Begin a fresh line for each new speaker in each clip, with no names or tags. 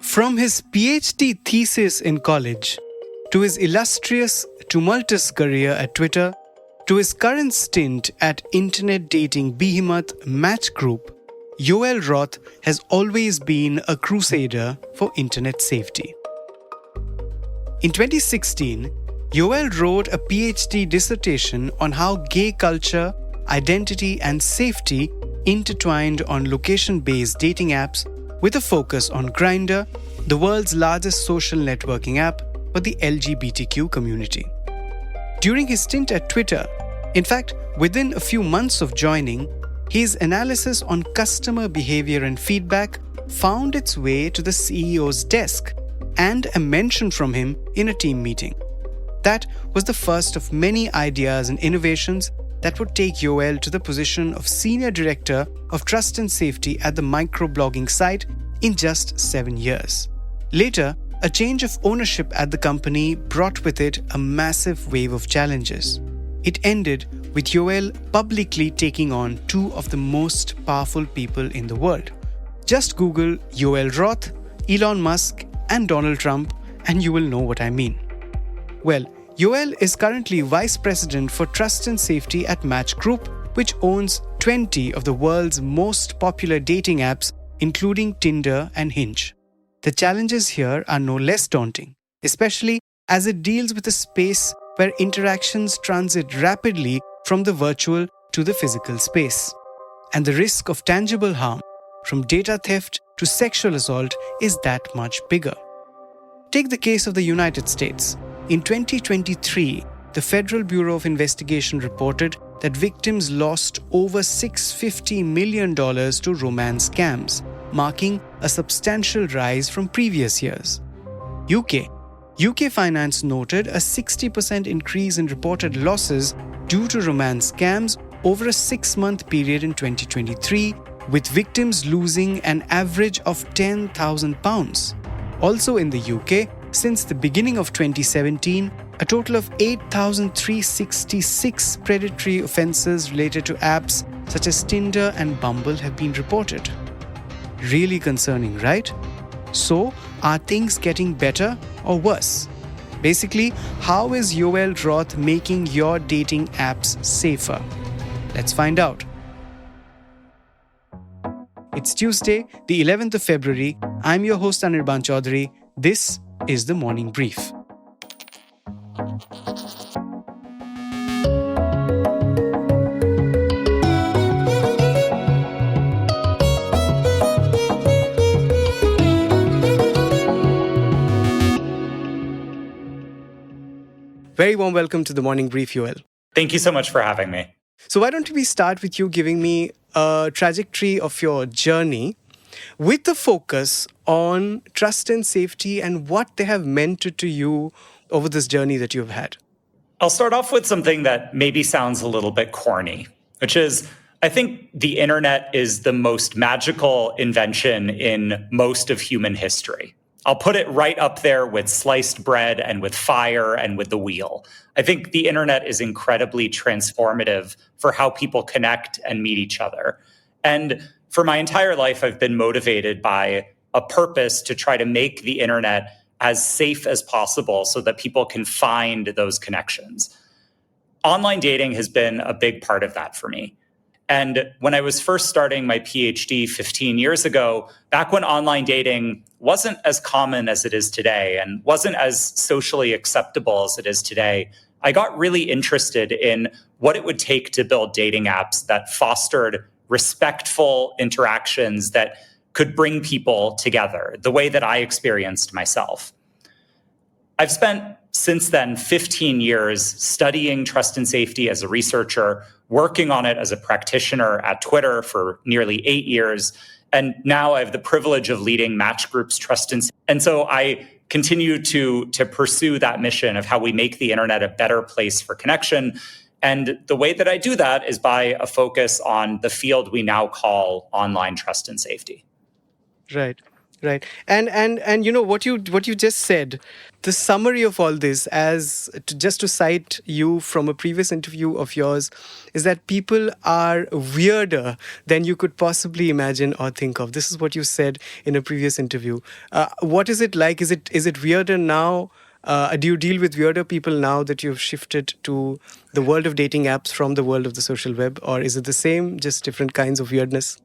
From his PhD thesis in college, to his illustrious, tumultuous career at Twitter, to his current stint at internet dating behemoth Match Group, Yoel Roth has always been a crusader for internet safety. In 2016, Yoel wrote a PhD dissertation on how gay culture, identity, and safety intertwined on location-based dating apps with a focus on Grindr, the world's largest social networking app for the LGBTQ community. During his stint at Twitter, in fact, within a few months of joining, his analysis on customer behavior and feedback found its way to the CEO's desk and a mention from him in a team meeting. That was the first of many ideas and innovations that would take Yoel to the position of Senior Director of Trust and Safety at the microblogging site in just 7 years. Later, a change of ownership at the company brought with it a massive wave of challenges. It ended with Yoel publicly taking on two of the most powerful people in the world. Just Google Yoel Roth, Elon Musk, and Donald Trump, and you will know what I mean. Well, Yoel is currently Vice President for Trust and Safety at Match Group, which owns 20 of the world's most popular dating apps, including Tinder and Hinge. The challenges here are no less daunting, especially as it deals with a space where interactions transit rapidly from the virtual to the physical space. And the risk of tangible harm, from data theft to sexual assault, is that much bigger. Take the case of the United States. In 2023, the Federal Bureau of Investigation reported that victims lost over $650 million to romance scams, marking a substantial rise from previous years. UK Finance noted a 60% increase in reported losses due to romance scams over a 6-month period in 2023, with victims losing an average of £10,000. Also in the UK, since the beginning of 2017, a total of 8,366 predatory offences related to apps such as Tinder and Bumble have been reported. Really concerning, right? So, are things getting better or worse? Basically, how is Yoel Roth making your dating apps safer? Let's find out. It's Tuesday, the 11th of February. I'm your host Anirban Chaudhary. This is the Morning Brief. Very warm welcome to the Morning Brief, Yoel.
Thank you so much for having me.
So why don't we start with you giving me a trajectory of your journey with the focus on trust and safety and what they have meant to you over this journey that you've had.
I'll start off with something that maybe sounds a little bit corny, which is I think the internet is the most magical invention in most of human history. I'll put it right up there with sliced bread and with fire and with the wheel. I think the internet is incredibly transformative for how people connect and meet each other. And for my entire life, I've been motivated by a purpose to try to make the internet as safe as possible so that people can find those connections. Online dating has been a big part of that for me. And when I was first starting my PhD 15 years ago, back when online dating wasn't as common as it is today and wasn't as socially acceptable as it is today, I got really interested in what it would take to build dating apps that fostered respectful interactions that could bring people together, the way that I experienced myself. I've spent since then 15 years studying trust and safety as a researcher, working on it as a practitioner at Twitter for nearly 8 years. And now I have the privilege of leading Match Group's trust and safety. And so I continue to pursue that mission of how we make the internet a better place for connection. And the way that I do that is by a focus on the field we now call online trust and safety.
Right. Right. And what you just said, the summary of all this, just to cite you from a previous interview of yours, is that people are weirder than you could possibly imagine or think of. This is what you said in a previous interview. What is it like? Is it weirder now? Do you deal with weirder people now that you've shifted to the world of dating apps from the world of the social web, or is it the same, just different kinds of weirdness?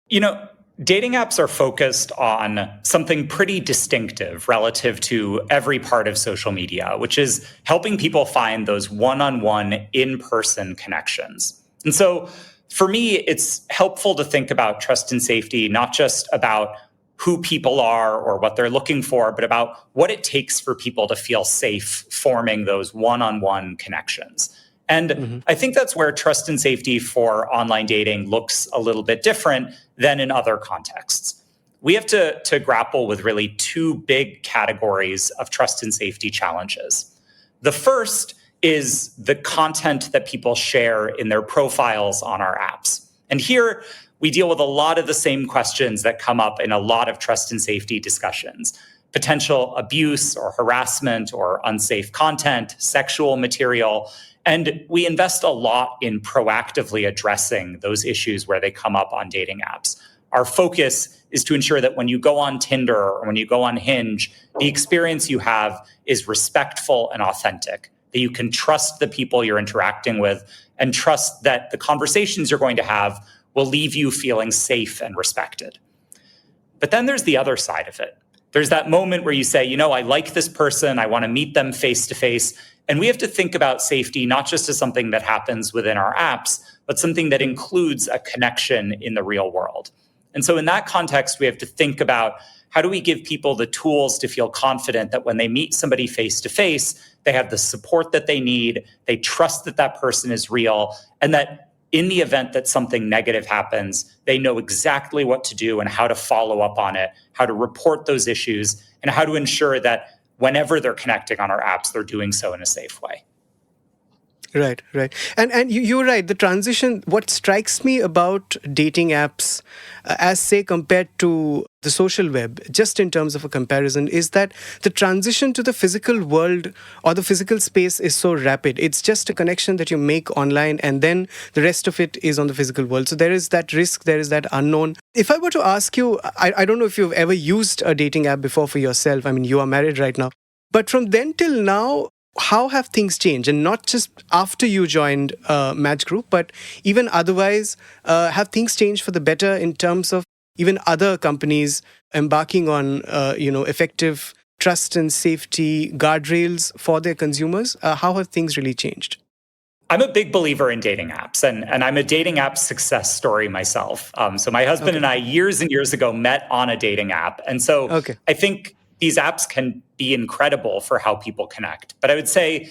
You know, dating apps are focused on something pretty distinctive relative to every part of social media, which is helping people find those one-on-one, in-person connections. And so for me, it's helpful to think about trust and safety, not just about who people are or what they're looking for, but about what it takes for people to feel safe forming those one-on-one connections. And I think that's where trust and safety for online dating looks a little bit different than in other contexts. We have to grapple with really two big categories of trust and safety challenges. The first is the content that people share in their profiles on our apps. And here we deal with a lot of the same questions that come up in a lot of trust and safety discussions: potential abuse or harassment or unsafe content, sexual material. And we invest a lot in proactively addressing those issues where they come up on dating apps. Our focus is to ensure that when you go on Tinder or when you go on Hinge, the experience you have is respectful and authentic, that you can trust the people you're interacting with and trust that the conversations you're going to have will leave you feeling safe and respected. But then there's the other side of it. There's that moment where you say, I like this person, I want to meet them face to face. And we have to think about safety not just as something that happens within our apps, but something that includes a connection in the real world. And so in that context, we have to think about how do we give people the tools to feel confident that when they meet somebody face to face, they have the support that they need, they trust that that person is real, and that in the event that something negative happens, they know exactly what to do and how to follow up on it, how to report those issues, and how to ensure that whenever they're connecting on our apps, they're doing so in a safe way.
Right, right. And you're right. The transition, what strikes me about dating apps, as say compared to the social web, just in terms of a comparison, is that the transition to the physical world or the physical space is so rapid. It's just a connection that you make online and then the rest of it is on the physical world. So there is that risk, there is that unknown. If I were to ask you, I don't know if you've ever used a dating app before for yourself. I mean, you are married right now. But from then till now, how have things changed? And not just after you joined Match Group, but even otherwise, have things changed for the better in terms of even other companies embarking on, effective trust and safety guardrails for their consumers? How have things really changed?
I'm a big believer in dating apps, and I'm a dating app success story myself. So my husband and I, years and years ago, met on a dating app. And so I think these apps can be incredible for how people connect. But I would say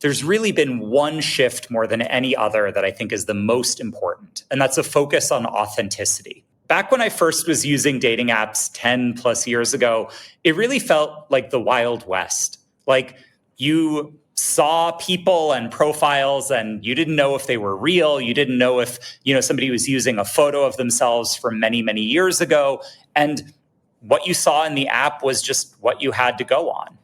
there's really been one shift more than any other that I think is the most important, and that's a focus on authenticity. Back when I first was using dating apps 10 plus years ago, it really felt like the Wild West. Like you saw people and profiles and you didn't know if they were real. You didn't know if, somebody was using a photo of themselves from many, many years ago. And what you saw in the app was just what you had to go on.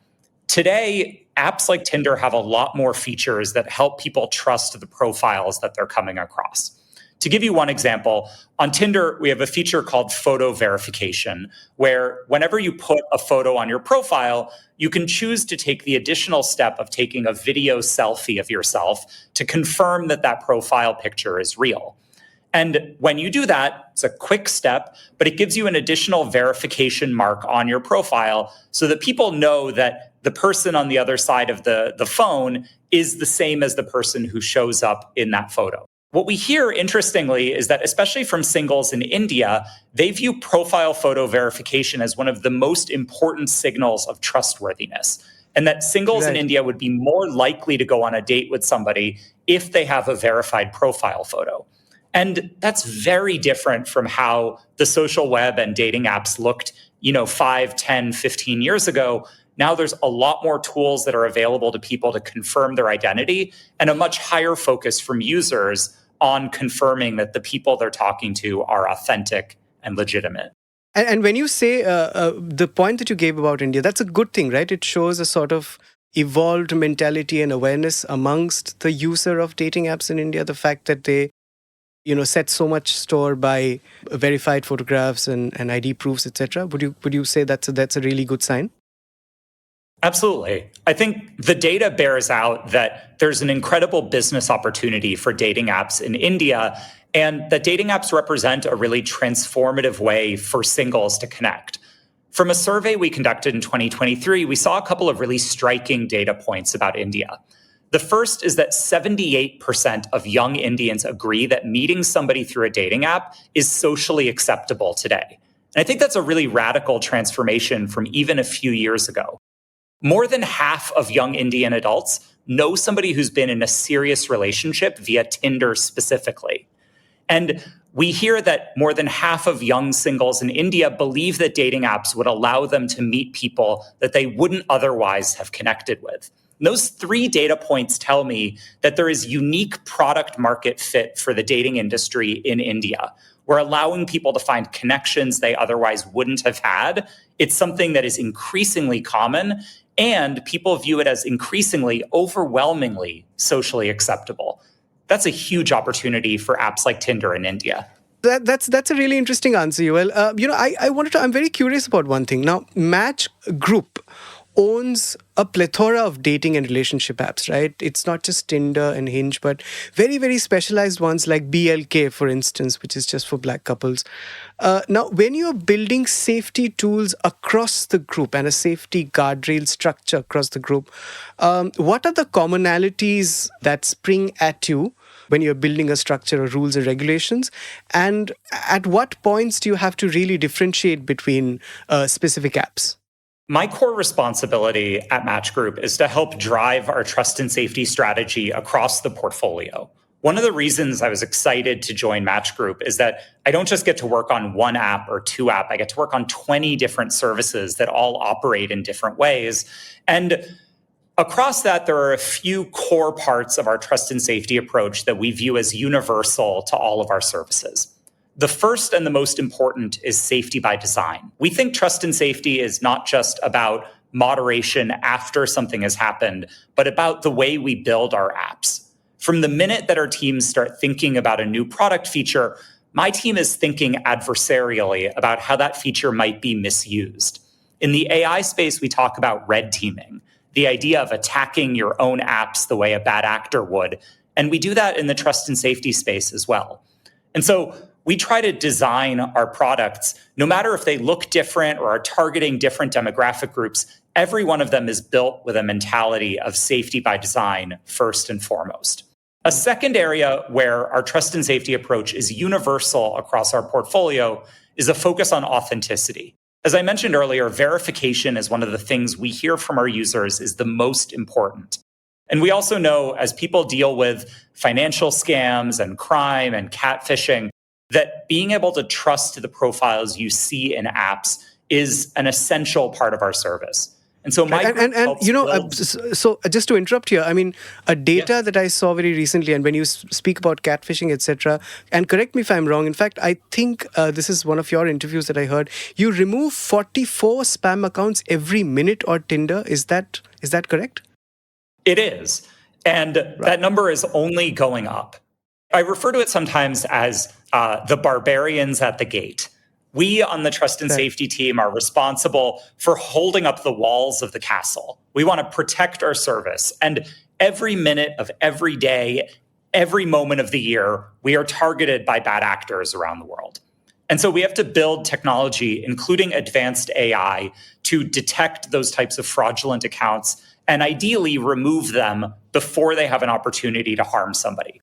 Today, apps like Tinder have a lot more features that help people trust the profiles that they're coming across. To give you one example, on Tinder, we have a feature called photo verification, where whenever you put a photo on your profile, you can choose to take the additional step of taking a video selfie of yourself to confirm that that profile picture is real. And when you do that, it's a quick step, but it gives you an additional verification mark on your profile so that people know that the person on the other side of the phone is the same as the person who shows up in that photo. What we hear, interestingly, is that especially from singles in India, they view profile photo verification as one of the most important signals of trustworthiness. And that singles in India would be more likely to go on a date with somebody if they have a verified profile photo. And that's very different from how the social web and dating apps looked, 5, 10, 15 years ago. Now there's a lot more tools that are available to people to confirm their identity and a much higher focus from users on confirming that the people they're talking to are authentic and legitimate.
And when you say the point that you gave about India, that's a good thing, right? It shows a sort of evolved mentality and awareness amongst the user of dating apps in India. The fact that they, set so much store by verified photographs and ID proofs, etc. Would you say that's a really good sign?
Absolutely. I think the data bears out that there's an incredible business opportunity for dating apps in India, and that dating apps represent a really transformative way for singles to connect. From a survey we conducted in 2023, we saw a couple of really striking data points about India. The first is that 78% of young Indians agree that meeting somebody through a dating app is socially acceptable today. And I think that's a really radical transformation from even a few years ago. More than half of young Indian adults know somebody who's been in a serious relationship via Tinder specifically. And we hear that more than half of young singles in India believe that dating apps would allow them to meet people that they wouldn't otherwise have connected with. And those three data points tell me that there is unique product market fit for the dating industry in India. We're allowing people to find connections they otherwise wouldn't have had. It's something that is increasingly common, and people view it as increasingly, overwhelmingly socially acceptable. That's a huge opportunity for apps like Tinder in India.
That's a really interesting answer, Yoel. I'm very curious about one thing. Now, Match Group owns a plethora of dating and relationship apps, right? It's not just Tinder and Hinge, but very, very specialized ones like BLK, for instance, which is just for black couples. Now, when you're building safety tools across the group and a safety guardrail structure across the group, what are the commonalities that spring at you when you're building a structure of rules and regulations? And at what points do you have to really differentiate between specific apps?
My core responsibility at Match Group is to help drive our trust and safety strategy across the portfolio. One of the reasons I was excited to join Match Group is that I don't just get to work on one app or two apps. I get to work on 20 different services that all operate in different ways. And across that, there are a few core parts of our trust and safety approach that we view as universal to all of our services. The first and the most important is safety by design. We think trust and safety is not just about moderation after something has happened, but about the way we build our apps. From the minute that our teams start thinking about a new product feature, my team is thinking adversarially about how that feature might be misused. In the AI space, we talk about red teaming, the idea of attacking your own apps the way a bad actor would. And we do that in the trust and safety space as well. And so we try to design our products, no matter if they look different or are targeting different demographic groups, every one of them is built with a mentality of safety by design first and foremost. A second area where our trust and safety approach is universal across our portfolio is a focus on authenticity. As I mentioned earlier, verification is one of the things we hear from our users is the most important. And we also know as people deal with financial scams and crime and catfishing, that being able to trust the profiles you see in apps is an essential part of our service. And so
so just to interrupt here, I mean, a data that I saw very recently, and when you speak about catfishing, etc., and correct me if I'm wrong, in fact, I think this is one of your interviews that I heard, you remove 44 spam accounts every minute on Tinder. Is that correct?
It is. And that number is only going up. I refer to it sometimes as the barbarians at the gate. We on the trust and safety team are responsible for holding up the walls of the castle. We want to protect our service. And every minute of every day, every moment of the year, we are targeted by bad actors around the world. And so we have to build technology, including advanced AI, to detect those types of fraudulent accounts and ideally remove them before they have an opportunity to harm somebody.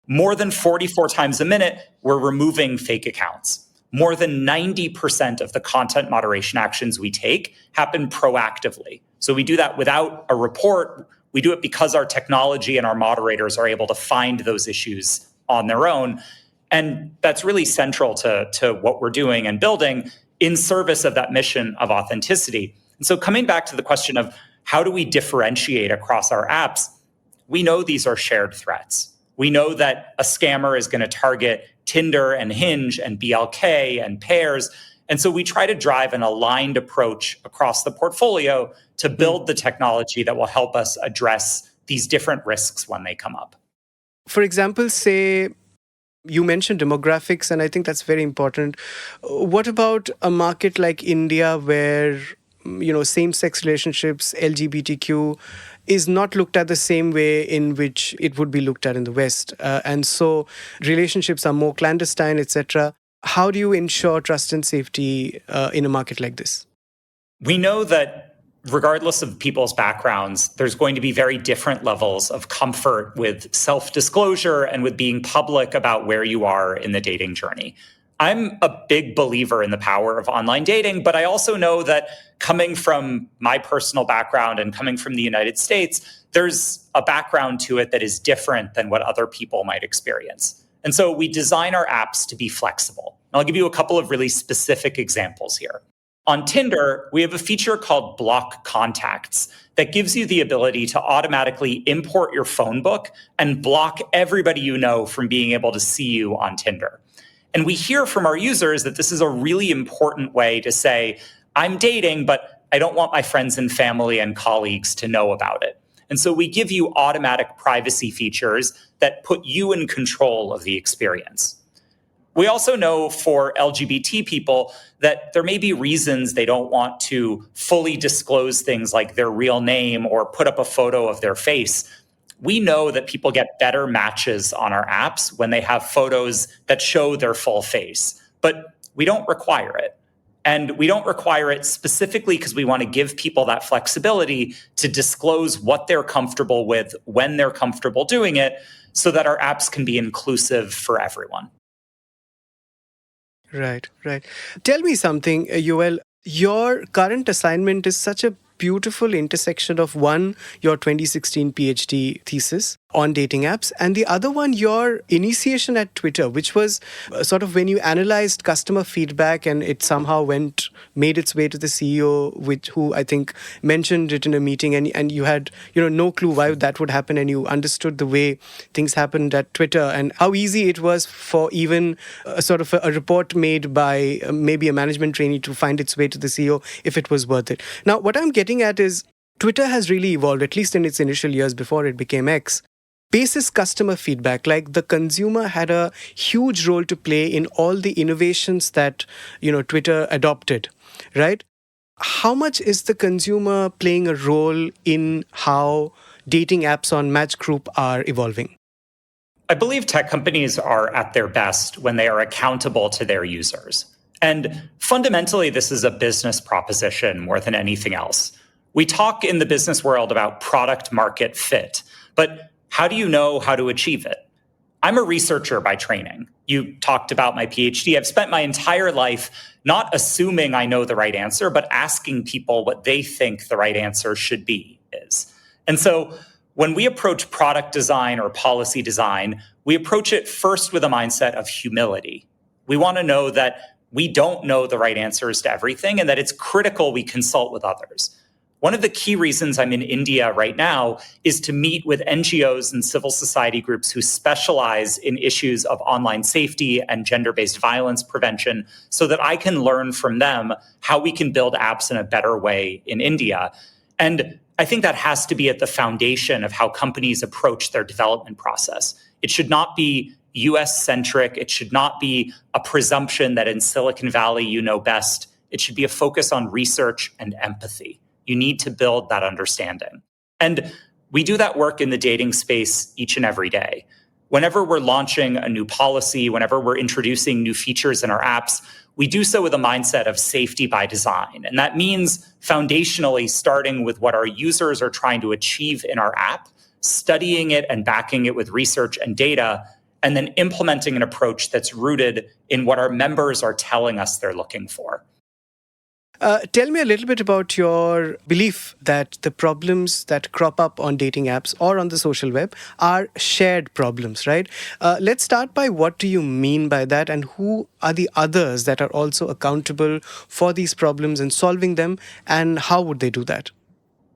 More than 44 times a minute, we're removing fake accounts. More than 90% of the content moderation actions we take happen proactively. So we do that without a report. We do it because our technology and our moderators are able to find those issues on their own. And that's really central to what we're doing and building in service of that mission of authenticity. And so coming back to the question of how do we differentiate across our apps, we know these are shared threats. We know that a scammer is going to target Tinder and Hinge and BLK and Pairs, And so we try to drive an aligned approach across the portfolio to build the technology that will help us address these different risks when they come up.
For example, say you mentioned demographics, and I think that's very important. What about a market like India where, same-sex relationships, LGBTQ, is not looked at the same way in which it would be looked at in the West? And so relationships are more clandestine, etc. How do you ensure trust and safety in a market like this?
We know that regardless of people's backgrounds, there's going to be very different levels of comfort with self-disclosure and with being public about where you are in the dating journey. I'm a big believer in the power of online dating, but I also know that coming from my personal background and coming from the United States, there's a background to it that is different than what other people might experience. And so we design our apps to be flexible. And I'll give you a couple of really specific examples here. On Tinder, we have a feature called Block Contacts that gives you the ability to automatically import your phone book and block everybody you know from being able to see you on Tinder. And we hear from our users that this is a really important way to say, I'm dating, but I don't want my friends and family and colleagues to know about it. And so we give you automatic privacy features that put you in control of the experience. We also know for LGBT people that there may be reasons they don't want to fully disclose things like their real name or put up a photo of their face. We know that people get better matches on our apps when they have photos that show their full face, but we don't require it. And we don't require it specifically because we want to give people that flexibility to disclose what they're comfortable with when they're comfortable doing it so that our apps can be inclusive for everyone.
Right. Tell me something, Yoel. Your current assignment is such a beautiful intersection of one, your 2016 PhD thesis on dating apps, and the other one, your initiation at Twitter, which was sort of when you analyzed customer feedback and it somehow made its way to the CEO, who I think mentioned it in a meeting, and you had no clue why that would happen, and you understood the way things happened at Twitter and how easy it was for even sort of a report made by maybe a management trainee to find its way to the CEO if it was worth it. Now, what I'm getting at is Twitter has really evolved, at least in its initial years before it became X. Basis customer feedback, like the consumer had a huge role to play in all the innovations that Twitter adopted, right? How much is the consumer playing a role in how dating apps on Match Group are evolving?
I believe tech companies are at their best when they are accountable to their users. And fundamentally, this is a business proposition more than anything else. We talk in the business world about product market fit, but how do you know how to achieve it? I'm a researcher by training. You talked about my PhD. I've spent my entire life not assuming I know the right answer, but asking people what they think the right answer should be is. And so when we approach product design or policy design, we approach it first with a mindset of humility. We want to know that we don't know the right answers to everything and that it's critical we consult with others. One of the key reasons I'm in India right now is to meet with NGOs and civil society groups who specialize in issues of online safety and gender-based violence prevention so that I can learn from them how we can build apps in a better way in India. And I think that has to be at the foundation of how companies approach their development process. It should not be US-centric. It should not be a presumption that in Silicon Valley you know best. It should be a focus on research and empathy. You need to build that understanding. And we do that work in the dating space each and every day. Whenever we're launching a new policy, whenever we're introducing new features in our apps, we do so with a mindset of safety by design. And that means foundationally starting with what our users are trying to achieve in our app, studying it and backing it with research and data, and then implementing an approach that's rooted in what our members are telling us they're looking for.
Tell me a little bit about your belief that the problems that crop up on dating apps or on the social web are shared problems, right? Let's start by what do you mean by that, and who are the others that are also accountable for these problems and solving them, and how would they do that?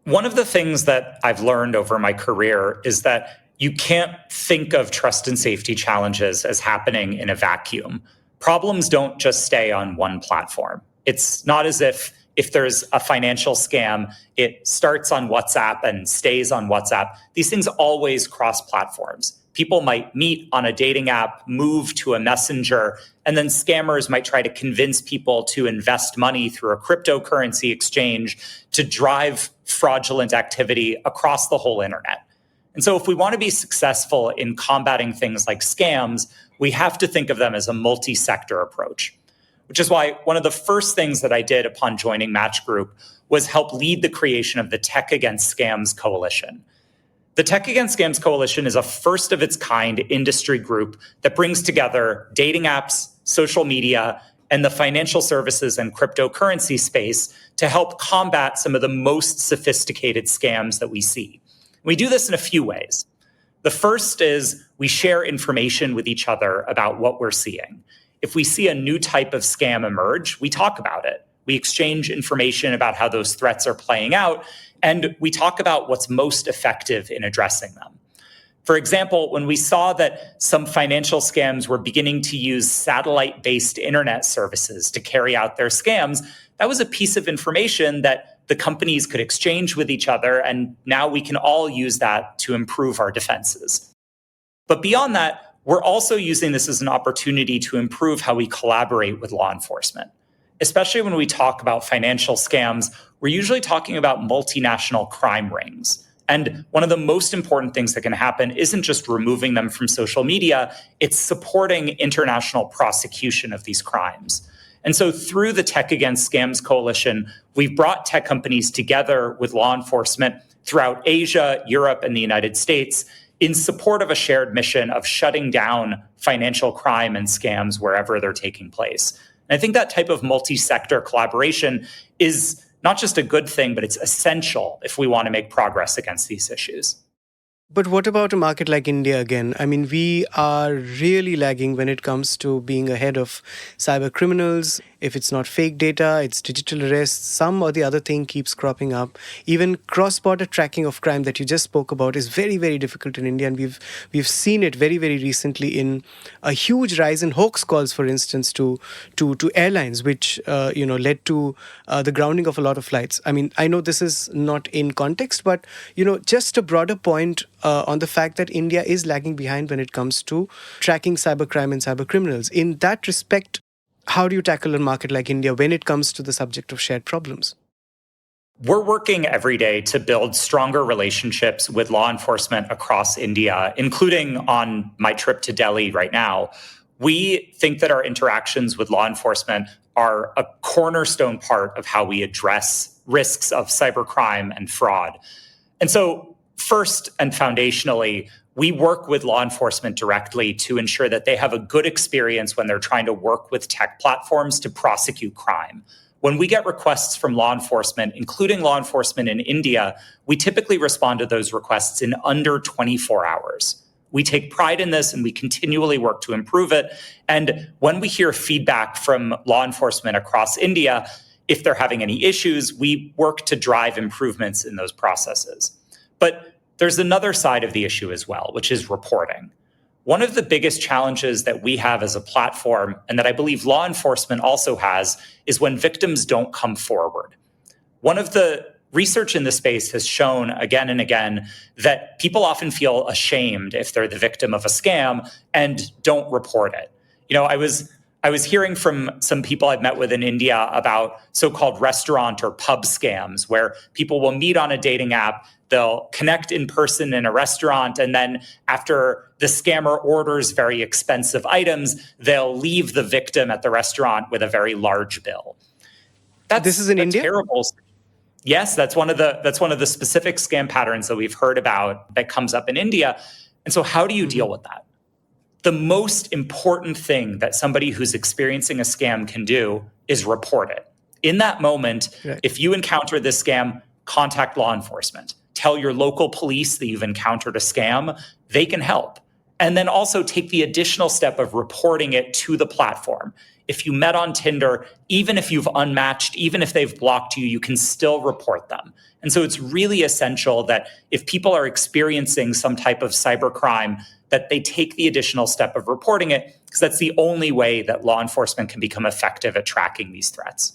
One of the things that I've learned over my career is that you can't think of trust and safety challenges as happening in a vacuum. problems don't just stay on one platform. It's not as if there's a financial scam, it starts on WhatsApp and stays on WhatsApp. These things always cross platforms. People might meet on a dating app, move to a messenger, and then scammers might try to convince people to invest money through a cryptocurrency exchange to drive fraudulent activity across the whole internet. And so if we want to be successful in combating things like scams, we have to think of them as a multi-sector approach, which is why one of the first things that I did upon joining Match Group was help lead the creation of the Tech Against Scams Coalition. The Tech Against Scams Coalition is a first of its kind industry group that brings together dating apps, social media, and the financial services and cryptocurrency space to help combat some of the most sophisticated scams that we see. We do this in a few ways. The first is we share information with each other about what we're seeing. If we see a new type of scam emerge, we talk about it. We exchange information about how those threats are playing out, and we talk about what's most effective in addressing them. For example, when we saw that some financial scams were beginning to use satellite-based internet services to carry out their scams, that was a piece of information that the companies could exchange with each other, and now we can all use that to improve our defenses. But beyond that, we're also using this as an opportunity to improve how we collaborate with law enforcement. Especially when we talk about financial scams, we're usually talking about multinational crime rings. And one of the most important things that can happen isn't just removing them from social media, it's supporting international prosecution of these crimes. And so through the Tech Against Scams Coalition, we've brought tech companies together with law enforcement throughout Asia, Europe, and the United States in support of a shared mission of shutting down financial crime and scams wherever they're taking place. And I think that type of multi-sector collaboration is not just a good thing, but it's essential if we want to make progress against these issues.
But what about a market like India again? I mean, we are really lagging when it comes to being ahead of cyber criminals. If it's not fake data, it's digital arrests. Some or the other thing keeps cropping up. Even cross-border tracking of crime that you just spoke about is very, very difficult in India. And we've seen it very, very recently in a huge rise in hoax calls, for instance, to airlines, which led to the grounding of a lot of flights. I mean, I know this is not in context, but just a broader point on the fact that India is lagging behind when it comes to tracking cybercrime and cyber criminals. In that respect, how do you tackle a market like India when it comes to the subject of shared problems?
We're working every day to build stronger relationships with law enforcement across India, including on my trip to Delhi right now. We think that our interactions with law enforcement are a cornerstone part of how we address risks of cybercrime and fraud. And so first and foundationally, we work with law enforcement directly to ensure that they have a good experience when they're trying to work with tech platforms to prosecute crime. When we get requests from law enforcement, including law enforcement in India, we typically respond to those requests in under 24 hours. We take pride in this and we continually work to improve it. And when we hear feedback from law enforcement across India, if they're having any issues, we work to drive improvements in those processes. But there's another side of the issue as well, which is reporting. One of the biggest challenges that we have as a platform, and that I believe law enforcement also has, is when victims don't come forward. One of the research in this space has shown again and again that people often feel ashamed if they're the victim of a scam and don't report it. I was hearing from some people I've met with in India about so-called restaurant or pub scams, where people will meet on a dating app, they'll connect in person in a restaurant, and then after the scammer orders very expensive items, they'll leave the victim at the restaurant with a very large bill.
This is in India?
Terrible. Yes, that's one of the specific scam patterns that we've heard about that comes up in India. And so how do you deal with that? The most important thing that somebody who's experiencing a scam can do is report it. In that moment, right. If you encounter this scam, contact law enforcement. Tell your local police that you've encountered a scam. They can help. And then also take the additional step of reporting it to the platform. If you met on Tinder, even if you've unmatched, even if they've blocked you, you can still report them. And so it's really essential that if people are experiencing some type of cybercrime, that they take the additional step of reporting it, because that's the only way that law enforcement can become effective at tracking these threats.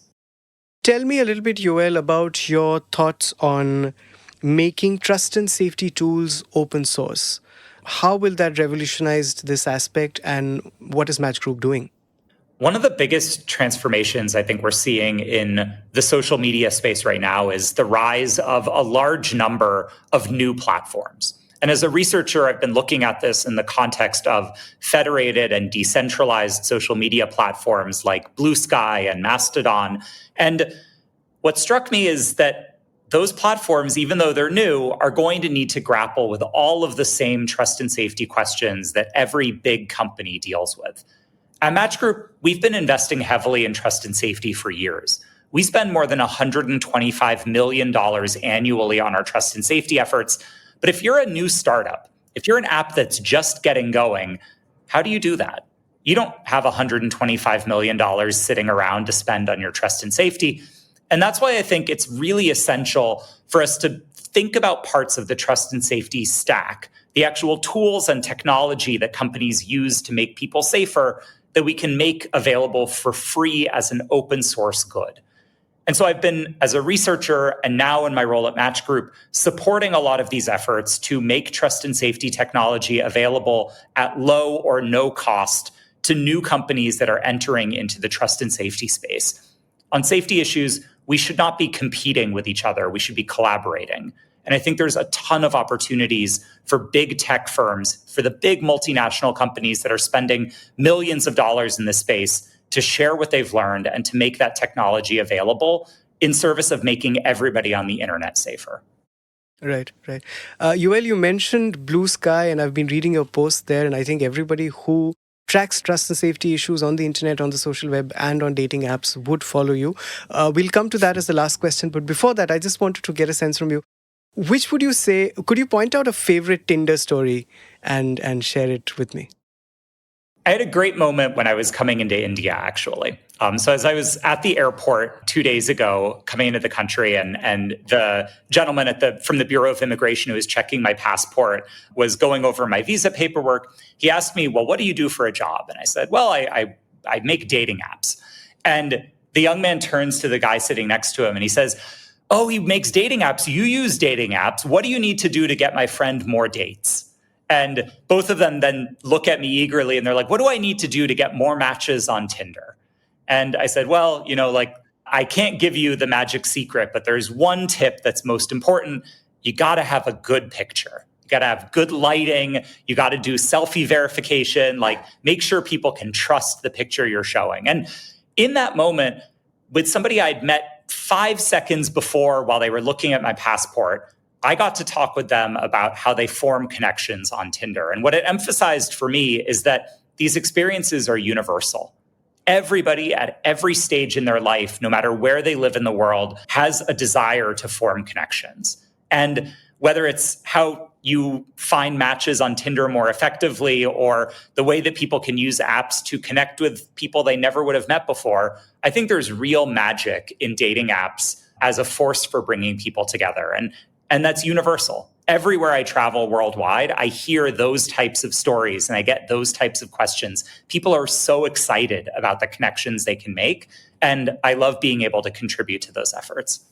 Tell me a little bit, Yoel, about your thoughts on making trust and safety tools open source. How will that revolutionize this aspect, and what is Match Group doing?
One of the biggest transformations I think we're seeing in the social media space right now is the rise of a large number of new platforms. And as a researcher, I've been looking at this in the context of federated and decentralized social media platforms like Blue Sky and Mastodon. And what struck me is that those platforms, even though they're new, are going to need to grapple with all of the same trust and safety questions that every big company deals with. At Match Group, we've been investing heavily in trust and safety for years. We spend more than $125 million annually on our trust and safety efforts. But if you're a new startup, if you're an app that's just getting going, how do you do that? You don't have $125 million sitting around to spend on your trust and safety. And that's why I think it's really essential for us to think about parts of the trust and safety stack, the actual tools and technology that companies use to make people safer, that we can make available for free as an open source good. And so I've been, as a researcher and now in my role at Match Group, supporting a lot of these efforts to make trust and safety technology available at low or no cost to new companies that are entering into the trust and safety space. On safety issues, we should not be competing with each other. We should be collaborating. And I think there's a ton of opportunities for big tech firms, for the big multinational companies that are spending millions of dollars in this space to share what they've learned and to make that technology available in service of making everybody on the internet safer.
Right. Yoel, you mentioned Blue Sky, and I've been reading your post there, and I think everybody who tracks trust and safety issues on the internet, on the social web, and on dating apps would follow you. We'll come to that as the last question. But before that, I just wanted to get a sense from you. Which would you say, could you point out a favorite Tinder story and share it with me?
I had a great moment when I was coming into India, actually. So as I was at the airport 2 days ago, coming into the country, and the gentleman from the Bureau of Immigration who was checking my passport was going over my visa paperwork. He asked me, well, what do you do for a job? And I said, well, I make dating apps. And the young man turns to the guy sitting next to him and he says, oh, he makes dating apps. You use dating apps. What do you need to do to get my friend more dates? And both of them then look at me eagerly and they're like, what do I need to do to get more matches on Tinder? And I said, well, I can't give you the magic secret, but there's one tip that's most important. You got to have a good picture. You got to have good lighting. You got to do selfie verification, make sure people can trust the picture you're showing. And in that moment, with somebody I'd met 5 seconds before while they were looking at my passport, I got to talk with them about how they form connections on Tinder. And what it emphasized for me is that these experiences are universal. Everybody at every stage in their life, no matter where they live in the world, has a desire to form connections. And whether it's how you find matches on Tinder more effectively, or the way that people can use apps to connect with people they never would have met before, I think there's real magic in dating apps as a force for bringing people together. And that's universal. Everywhere I travel worldwide, I hear those types of stories and I get those types of questions. People are so excited about the connections they can make. And I love being able to contribute to those efforts.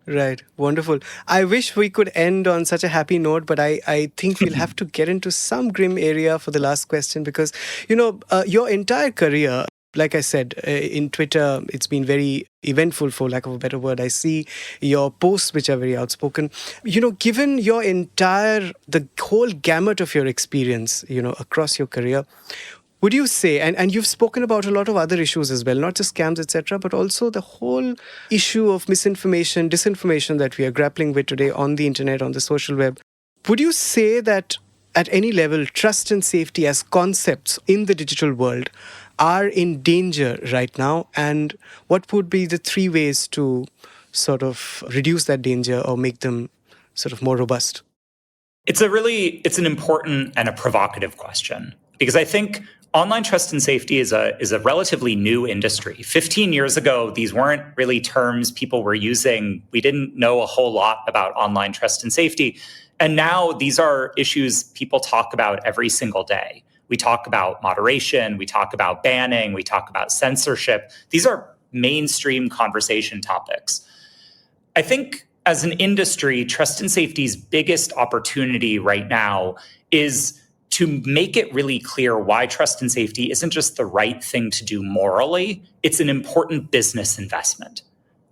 Right. Wonderful. I wish we could end on such a happy note, but I think we'll have to get into some grim area for the last question because, your entire career, like I said, in Twitter, it's been very eventful, for lack of a better word. I see your posts, which are very outspoken. Given the whole gamut of your experience, across your career, would you say, and you've spoken about a lot of other issues as well, not just scams, etc., but also the whole issue of misinformation, disinformation that we are grappling with today on the internet, on the social web. Would you say that at any level, trust and safety as concepts in the digital world are in danger right now? And what would be the 3 ways to sort of reduce that danger or make them sort of more robust?
It's an important and a provocative question, because I think Online trust and safety is a relatively new industry. 15 years ago, these weren't really terms people were using. We didn't know a whole lot about online trust and safety. And now these are issues people talk about every single day. We talk about moderation, we talk about banning, we talk about censorship. These are mainstream conversation topics. I think as an industry, trust and safety's biggest opportunity right now is to make it really clear why trust and safety isn't just the right thing to do morally, it's an important business investment.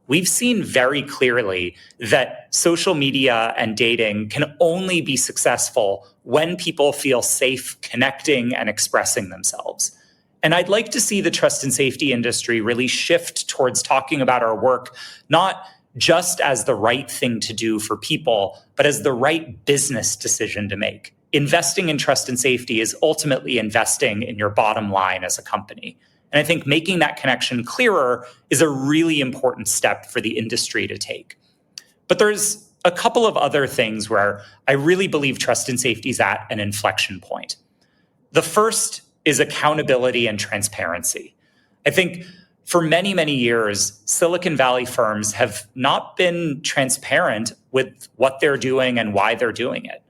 We've seen very clearly that social media and dating can only be successful when people feel safe connecting and expressing themselves. And I'd like to see the trust and safety industry really shift towards talking about our work, not just as the right thing to do for people, but as the right business decision to make. Investing in trust and safety is ultimately investing in your bottom line as a company. And I think making that connection clearer is a really important step for the industry to take. But there's a couple of other things where I really believe trust and safety is at an inflection point. The first is accountability and transparency. I think for many, many years, Silicon Valley firms have not been transparent with what they're doing and why they're doing it.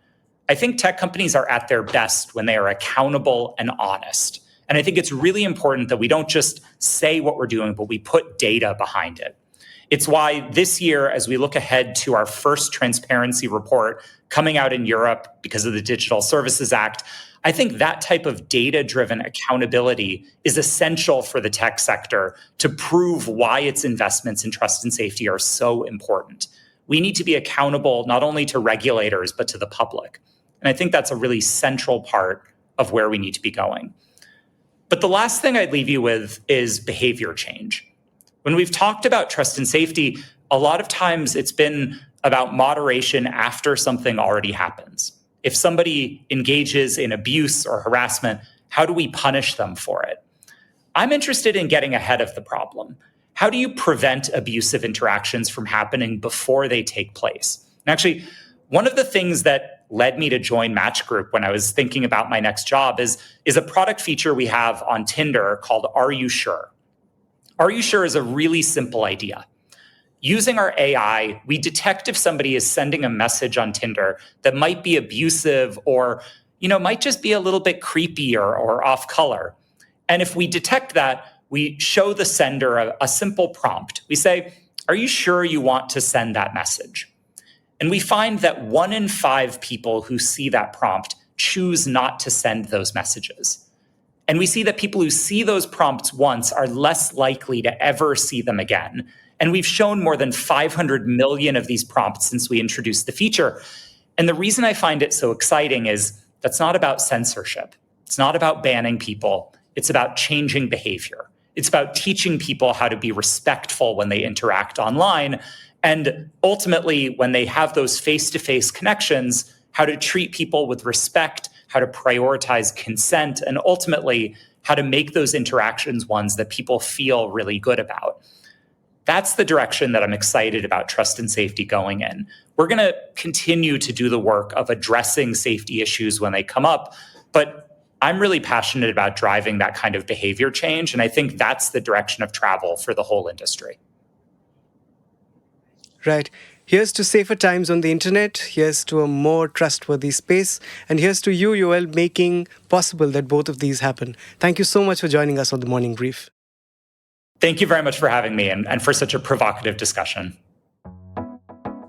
I think tech companies are at their best when they are accountable and honest. And I think it's really important that we don't just say what we're doing, but we put data behind it. It's why this year, as we look ahead to our first transparency report coming out in Europe because of the Digital Services Act, I think that type of data-driven accountability is essential for the tech sector to prove why its investments in trust and safety are so important. We need to be accountable not only to regulators, but to the public. And I think that's a really central part of where we need to be going. But the last thing I'd leave you with is behavior change. When we've talked about trust and safety, a lot of times it's been about moderation after something already happens. If somebody engages in abuse or harassment, how do we punish them for it? I'm interested in getting ahead of the problem. How do you prevent abusive interactions from happening before they take place? And actually, one of the things that led me to join Match Group when I was thinking about my next job is a product feature we have on Tinder called Are You Sure? Are You Sure is a really simple idea. Using our AI, we detect if somebody is sending a message on Tinder that might be abusive or, might just be a little bit creepy or off color. And if we detect that, we show the sender a simple prompt. We say, are you sure you want to send that message? And we find that 1 in 5 people who see that prompt choose not to send those messages. And we see that people who see those prompts once are less likely to ever see them again. And we've shown more than 500 million of these prompts since we introduced the feature. And the reason I find it so exciting is that's not about censorship. It's not about banning people. It's about changing behavior. It's about teaching people how to be respectful when they interact online. And ultimately, when they have those face-to-face connections, how to treat people with respect, how to prioritize consent, and ultimately, how to make those interactions ones that people feel really good about. That's the direction that I'm excited about trust and safety going in. We're going to continue to do the work of addressing safety issues when they come up, but I'm really passionate about driving that kind of behavior change, and I think that's the direction of travel for the whole industry.
Right. Here's to safer times on the internet. Here's to a more trustworthy space. And here's to you, Yoel, making possible that both of these happen. Thank you so much for joining us on the Morning Brief.
Thank you very much for having me and for such a provocative discussion.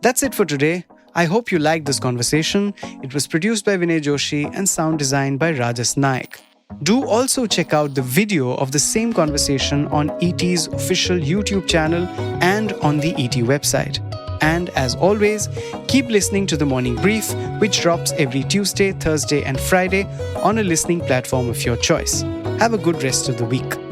That's it for today. I hope you liked this conversation. It was produced by Vinay Joshi and sound designed by Rajas Naik. Do also check out the video of the same conversation on ET's official YouTube channel and on the ET website. And as always, keep listening to The Morning Brief, which drops every Tuesday, Thursday, and Friday on a listening platform of your choice. Have a good rest of the week.